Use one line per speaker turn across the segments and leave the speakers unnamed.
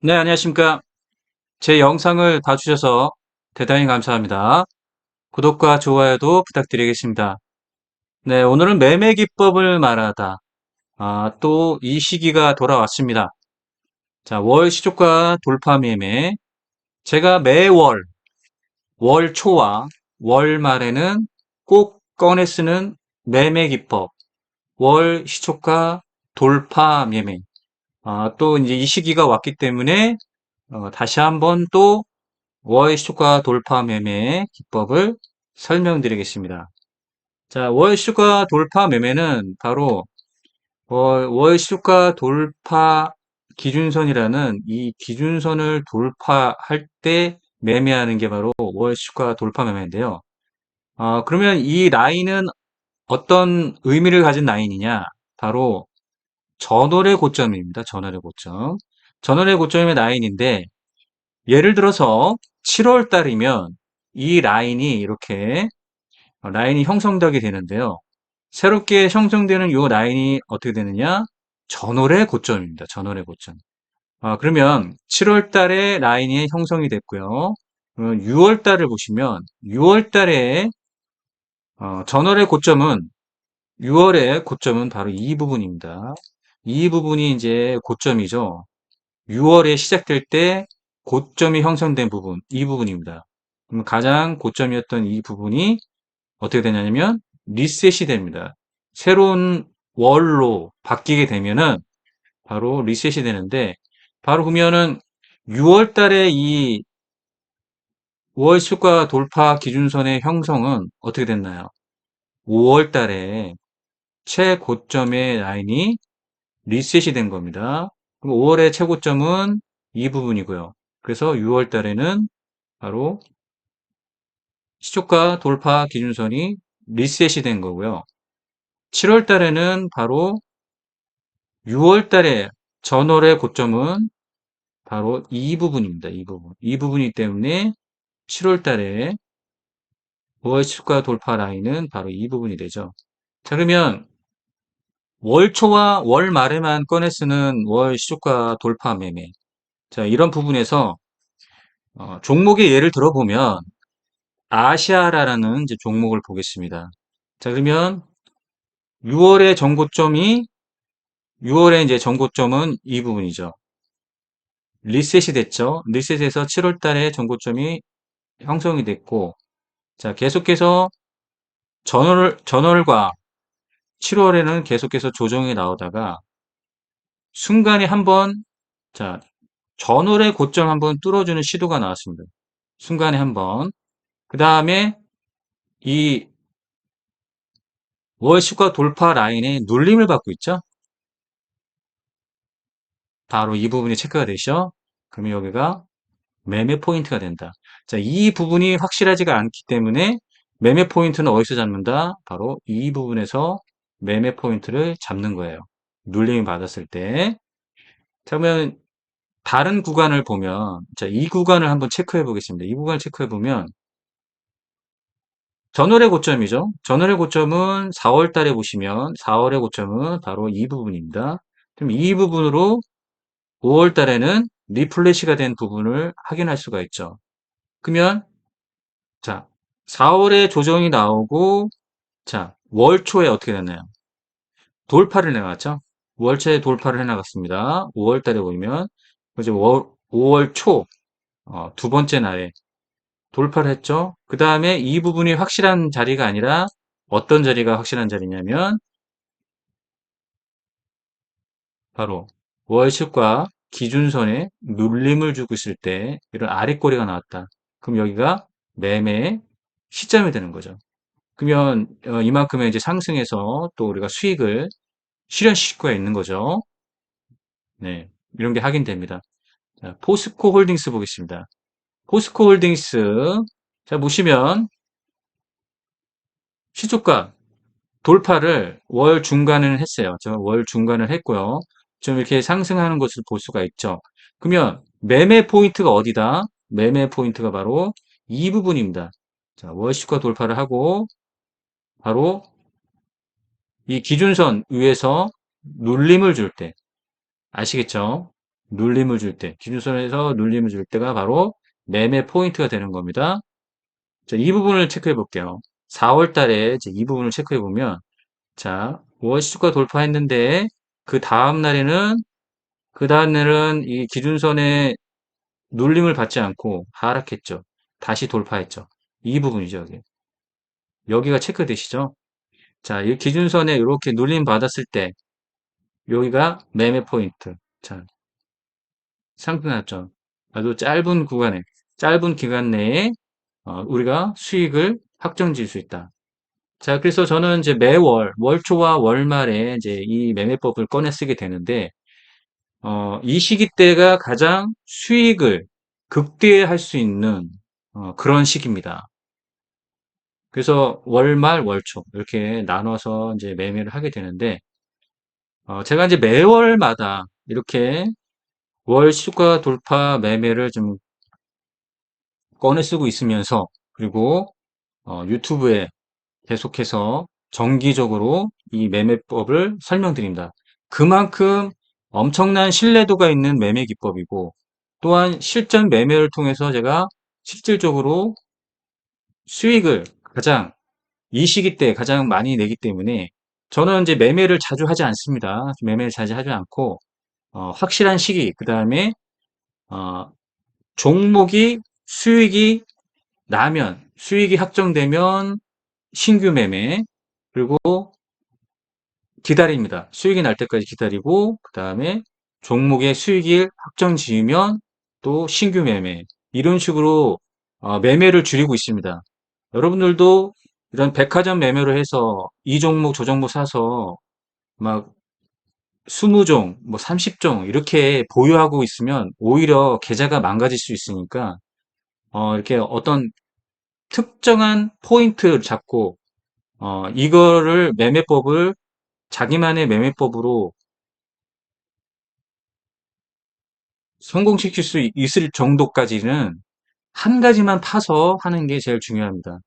네, 안녕하십니까. 제 영상을 봐주셔서 대단히 감사합니다. 구독과 좋아요도 부탁드리겠습니다. 네, 오늘은 매매 기법을 말하다. 또 이 시기가 돌아왔습니다. 자, 월 시초가 돌파 매매. 제가 매월, 월 초와 월 말에는 꼭 꺼내 쓰는 매매 기법. 월 시초가 돌파 매매. 또 이제 이 시기가 왔기 때문에 다시 한번 또 월슈가 돌파 매매 기법을 설명드리겠습니다. 자, 월슈가 돌파 매매는 바로 월슈가 돌파 기준선이라는 이 기준선을 돌파할 때 매매하는 게 바로 월슈가 돌파 매매인데요. 그러면 이 라인은 어떤 의미를 가진 라인이냐? 바로 전월의 고점입니다. 전월의 고점. 전월의 고점의 라인인데 예를 들어서 7월 달이면 이 라인이 이렇게 라인이 형성되게 되는데요. 새롭게 형성되는 이 라인이 어떻게 되느냐? 전월의 고점입니다. 전월의 고점. 그러면 7월 달에 라인이 형성이 됐고요. 6월 달을 보시면 6월 달에 전월의 고점은 6월의 고점은 바로 이 부분입니다. 이 부분이 이제 고점이죠. 6월에 시작될 때 고점이 형성된 부분, 이 부분입니다. 그럼 가장 고점이었던 이 부분이 어떻게 되냐면 리셋이 됩니다. 새로운 월로 바뀌게 되면은 바로 리셋이 되는데 바로 보면은 6월 달에 이 월 수가 돌파 기준선의 형성은 어떻게 됐나요? 5월 달에 최고점의 라인이 리셋이 된 겁니다. 그럼 5월의 최고점은 이 부분이고요. 그래서 6월 달에는 바로 시초가 돌파 기준선이 리셋이 된 거고요. 7월 달에는 바로 6월 달에 전월의 고점은 바로 이 부분입니다. 이 부분. 이 부분이기 때문에 7월 달에 5월 시초가 돌파 라인은 바로 이 부분이 되죠. 자, 그러면 월 초와 월 말에만 꺼내 쓰는 월 시초가 돌파 매매. 자, 이런 부분에서 종목의 예를 들어보면 아시아라라는 이제 종목을 보겠습니다. 자, 그러면 6월의 전고점이 6월에 이제 전고점은 이 부분이죠. 리셋이 됐죠. 리셋에서 7월 달에 전고점이 형성이 됐고, 자, 계속해서 전월과 7월에는 계속해서 조정이 나오다가 순간에 한번, 자, 전월의 고점 한번 뚫어주는 시도가 나왔습니다. 순간에 한번. 그 다음에 이 월시가 돌파 라인에 눌림을 받고 있죠. 바로 이 부분이 체크가 되죠. 그러면 여기가 매매 포인트가 된다. 자, 이 부분이 확실하지가 않기 때문에 매매 포인트는 어디서 잡는다? 바로 이 부분에서 매매 포인트를 잡는 거예요. 눌림이 받았을 때. 자, 그러면 다른 구간을 보면, 자, 이 구간을 한번 체크해 보겠습니다. 이 구간을 체크해 보면, 전월의 고점이죠. 전월의 고점은 4월 달에 보시면, 4월의 고점은 바로 이 부분입니다. 그럼 이 부분으로 5월 달에는 리플래시가 된 부분을 확인할 수가 있죠. 그러면 자, 4월에 조정이 나오고 자, 월 초에 어떻게 됐나요? 돌파를 해나갔죠? 월초에 돌파를 해나갔습니다. 5월 달에 보면 이제 5월 초 두 번째 날에 돌파를 했죠. 그 다음에 이 부분이 확실한 자리가 아니라 어떤 자리가 확실한 자리냐면 바로 월식과 기준선에 눌림을 주고 있을 때 이런 아랫꼬리가 나왔다. 그럼 여기가 매매 시점이 되는 거죠. 그러면 이만큼의 이제 상승해서 또 우리가 수익을 실현시킬 수가 있는 거죠. 네, 이런 게 확인됩니다. 자, 포스코 홀딩스 보겠습니다. 포스코 홀딩스 자 보시면 시초가 돌파를 월 중간을 했어요. 월 중간을 했고요. 좀 이렇게 상승하는 것을 볼 수가 있죠. 그러면 매매 포인트가 어디다? 매매 포인트가 바로 이 부분입니다. 자, 월시가 돌파를 하고 바로 이 기준선 위에서 눌림을 줄 때 아시겠죠? 눌림을 줄 때, 기준선에서 눌림을 줄 때가 바로 매매 포인트가 되는 겁니다. 자, 이 부분을 체크해 볼게요. 4월 달에 이제 이 부분을 체크해 보면, 자, 월시초가 돌파했는데, 그 다음 날은 이 기준선에 눌림을 받지 않고 하락했죠. 다시 돌파했죠. 이 부분이죠, 여기. 여기가 체크되시죠? 자, 이 기준선에 이렇게 눌림 받았을 때, 여기가 매매 포인트. 자, 상승하죠. 아주 짧은 기간 내에 우리가 수익을 확정 지을 수 있다. 자, 그래서 저는 이제 매월, 월초와 월말에 이제 이 매매법을 꺼내 쓰게 되는데, 이 시기 때가 가장 수익을 극대화할 수 있는 그런 시기입니다. 그래서 월말, 월초 이렇게 나눠서 이제 매매를 하게 되는데, 제가 이제 매월마다 이렇게 월 시가 돌파 매매를 좀 꺼내 쓰고 있으면서, 그리고 유튜브에 계속해서 정기적으로 이 매매법을 설명드립니다. 그만큼 엄청난 신뢰도가 있는 매매 기법이고, 또한 실전 매매를 통해서 제가 실질적으로 수익을 이 시기 때 가장 많이 내기 때문에, 저는 이제 매매를 자주 하지 않습니다. 매매를 자주 하지 않고, 확실한 시기, 그 다음에, 어, 종목이 수익이 확정되면 신규 매매, 그리고 기다립니다. 수익이 날 때까지 기다리고, 그 다음에 종목의 수익이 확정 지으면 또 신규 매매. 이런 식으로 매매를 줄이고 있습니다. 여러분들도 이런 백화점 매매를 해서 이 종목, 저 종목 사서 막 20종, 뭐 30종 이렇게 보유하고 있으면 오히려 계좌가 망가질 수 있으니까 이렇게 어떤 특정한 포인트를 잡고 이거를 자기만의 매매법으로 성공시킬 수 있을 정도까지는 한 가지만 파서 하는 게 제일 중요합니다.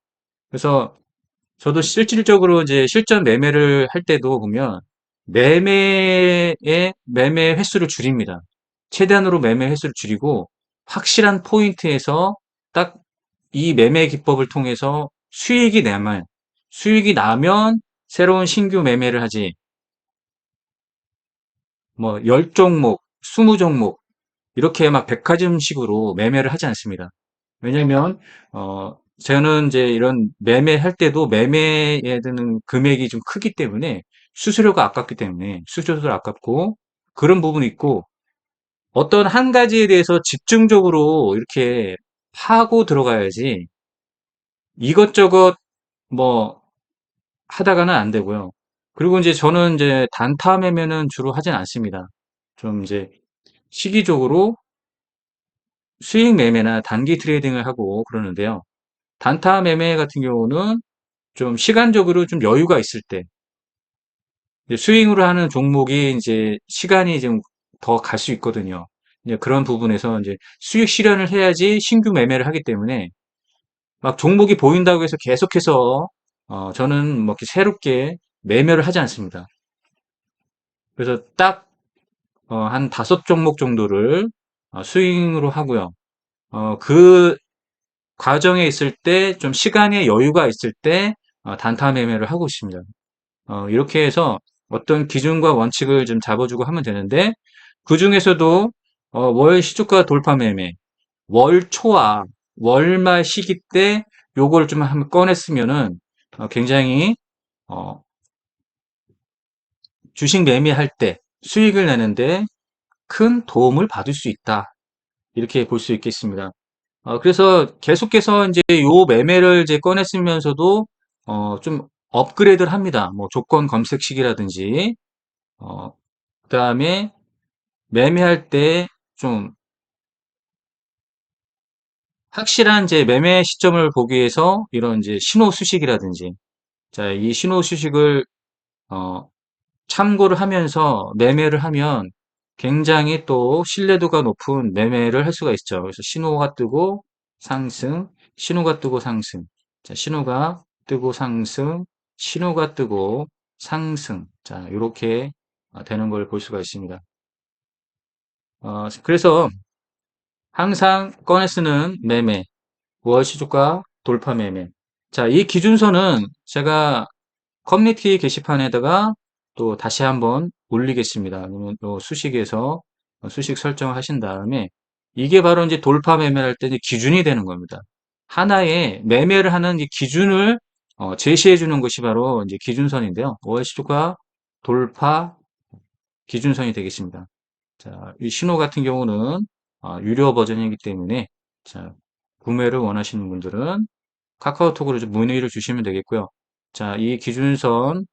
그래서 저도 실질적으로 이제 실전 매매를 할 때도 보면 매매 횟수를 줄입니다. 최대한으로 매매 횟수를 줄이고 확실한 포인트에서 딱 이 매매 기법을 통해서 수익이 나면 새로운 신규 매매를 하지, 뭐 10종목, 20종목 이렇게 막 백화점식으로 매매를 하지 않습니다. 왜냐면 저는 이제 이런 매매할 때도 매매에 드는 금액이 좀 크기 때문에 수수료가 아깝고 그런 부분이 있고, 어떤 한 가지에 대해서 집중적으로 이렇게 파고 들어가야지 이것저것 뭐 하다가는 안 되고요. 그리고 이제 저는 이제 단타 매매는 주로 하진 않습니다. 좀 이제 시기적으로 수익 매매나 단기 트레이딩을 하고 그러는데요. 단타 매매 같은 경우는 좀 시간적으로 좀 여유가 있을 때, 이제 스윙으로 하는 종목이 이제 시간이 좀 더 갈 수 있거든요. 이제 그런 부분에서 이제 수익 실현을 해야지 신규 매매를 하기 때문에 막 종목이 보인다고 해서 계속해서 저는 뭐 이렇게 새롭게 매매를 하지 않습니다. 그래서 딱 한 5종목 정도를 스윙으로 하고요. 그 과정에 있을 때 좀 시간의 여유가 있을 때 단타 매매를 하고 있습니다. 이렇게 해서 어떤 기준과 원칙을 좀 잡아주고 하면 되는데, 그 중에서도 월 시초가 돌파 매매, 월 초와 월말 시기 때 요걸 좀 한번 꺼냈으면은 굉장히 어, 주식 매매할 때 수익을 내는데 큰 도움을 받을 수 있다. 이렇게 볼 수 있겠습니다. 그래서 계속해서 이제 요 매매를 이제 꺼냈으면서도 좀 업그레이드를 합니다. 뭐 조건 검색식이라든지 그다음에 매매할 때 좀 확실한 이제 매매 시점을 보기 위해서 이런 이제 신호 수식이라든지, 자, 이 신호 수식을 어, 참고를 하면서 매매를 하면 굉장히 또 신뢰도가 높은 매매를 할 수가 있죠. 그래서 신호가 뜨고 상승, 신호가 뜨고 상승, 자, 신호가 뜨고 상승, 신호가 뜨고 상승, 자, 이렇게 되는 걸 볼 수가 있습니다. 그래서 항상 꺼내 쓰는 매매, 월시주가 돌파 매매. 자, 이 기준선은 제가 커뮤니티 게시판에다가 또 다시 한번 올리겠습니다. 그러면 또 수식에서 수식 설정을 하신 다음에 이게 바로 이제 돌파 매매를 할 때 이제 기준이 되는 겁니다. 하나의 매매를 하는 이 기준을 제시해 주는 것이 바로 이제 기준선인데요. 월시주가 돌파 기준선이 되겠습니다. 자, 이 신호 같은 경우는 유료 버전이기 때문에 자, 구매를 원하시는 분들은 카카오톡으로 좀 문의를 주시면 되겠고요. 자, 이 기준선을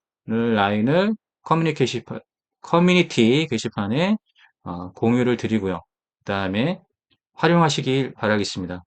라인을 커뮤니티 게시판에 공유를 드리고요. 그 다음에 활용하시길 바라겠습니다.